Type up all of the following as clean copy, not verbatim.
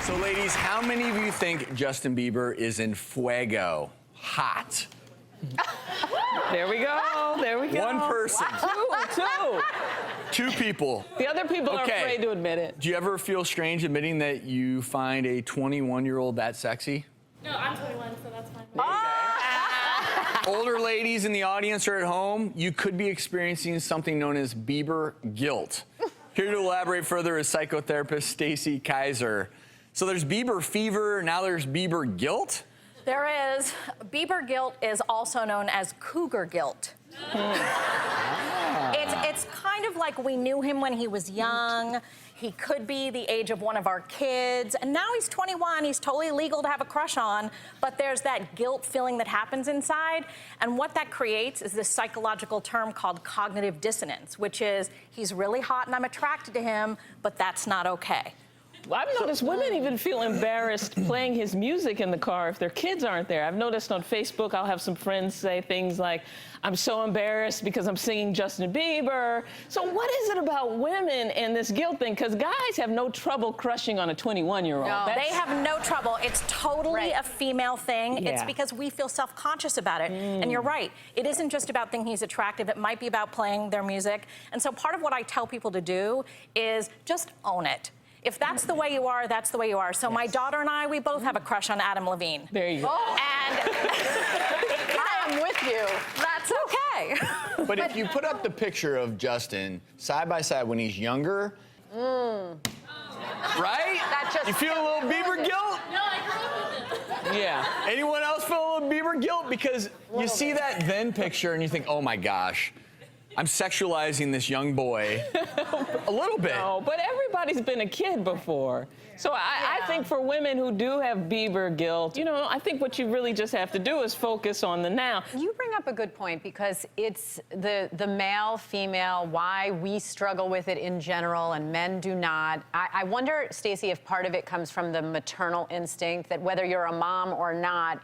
So, ladies, how many of you think Justin Bieber is in fuego? Hot. There we go. There we go. One person. Two people. The other people are afraid to admit it. Do you ever feel strange admitting that you find a 21-year-old that sexy? No, I'm 21, so that's fine. Older ladies in the audience or at home, you could be experiencing something known as Bieber guilt. Here to elaborate further is psychotherapist Stacy Kaiser. So there's Bieber fever, now there's Bieber guilt? There is. Bieber guilt is also known as cougar guilt. It's kind of like we knew him when he was young. He could be the age of one of our kids. And now he's 21. He's totally legal to have a crush on. But there's that guilt feeling that happens inside. And what that creates is this psychological term called cognitive dissonance, which is he's really hot and I'm attracted to him, but that's not okay. Well, I've noticed women even feel embarrassed playing his music in the car if their kids aren't there. I've noticed on Facebook, I'll have some friends say things like, I'm so embarrassed because I'm singing Justin Bieber. So what is it about women and this guilt thing? Because guys have no trouble crushing on a 21-year-old. No, they have no trouble. It's totally a female thing. Yeah. It's because we feel self-conscious about it. And you're right. It isn't just about thinking he's attractive. It might be about playing their music. And so part of what I tell people to do is just own it. If that's the way you are, that's the way you are. So my daughter and I, we both have a crush on Adam Levine. There you go. And I am with you. that's okay. But if you put up the picture of Justin side by side when he's younger, right? You feel a little Bieber guilt? No, I grew up with it. Yeah. Anyone else feel a little Bieber guilt? Because you see that then picture and you think, oh my gosh, I'm sexualizing this young boy a little bit. No, but everybody's been a kid before. So I think for women who do have Bieber guilt, you know, I think what you really just have to do is focus on the now. You bring up a good point because it's the male, female, why we struggle with it in general and men do not. I wonder, Stacey, if part of it comes from the maternal instinct that whether you're a mom or not,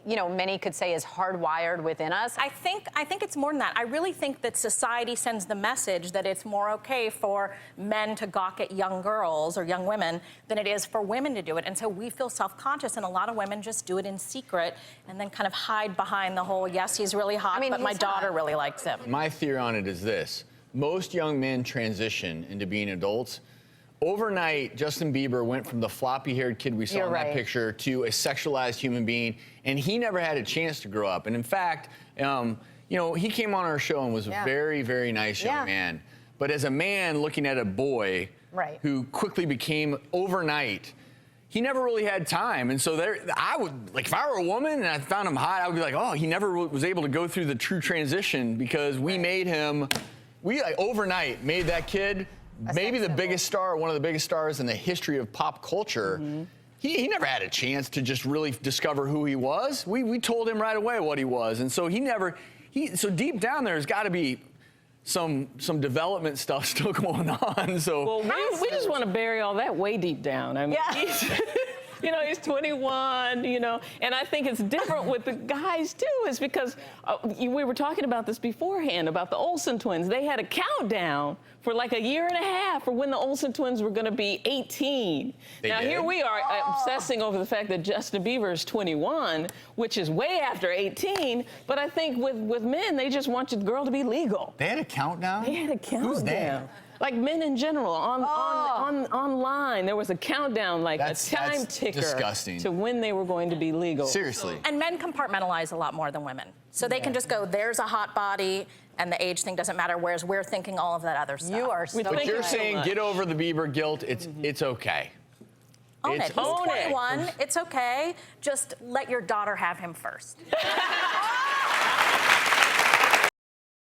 you know, many could say is hardwired within us. I think it's more than that. I really think that society sends the message that it's more okay for men to gawk at young girls or young women than it is for women to do it. And so we feel self-conscious, and a lot of women just do it in secret and then kind of hide behind the whole, yes, he's really hot, but my daughter really likes him. My theory on it is this. Most young men transition into being adults. Overnight, Justin Bieber went from the floppy-haired kid we saw in that picture to a sexualized human being, and he never had a chance to grow up. And in fact, you know, he came on our show and was a very, very nice young man. But as a man looking at a boy who quickly became overnight, he never really had time. And so I would, like, if I were a woman and I found him hot, I would be like, oh, he never was able to go through the true transition because we made him, like, overnight made that kid maybe the biggest star, one of the biggest stars in the history of pop culture. He never had a chance to just really discover who he was. We told him right away what he was. And so so deep down there's got to be some development stuff still going on. So well, we just want to bury all that way deep down. I mean, you know, he's 21, you know, and I think it's different with the guys, too, is because we were talking about this beforehand, about the Olsen twins. They had a countdown for like a year and a half for when the Olsen twins were going to be 18. Here we are obsessing over the fact that Justin Bieber is 21, which is way after 18, but I think with men, they just want your girl to be legal. They had a countdown? They had a countdown. Who's they? Like men in general, online, there was a countdown, like a time ticker to when they were going to be legal. Seriously. And men compartmentalize a lot more than women. So they can just go, there's a hot body, and the age thing doesn't matter, whereas we're thinking all of that other stuff. You are so But you're saying get over the Bieber guilt, it's okay. Own it. He's 21, it's okay. Just let your daughter have him first.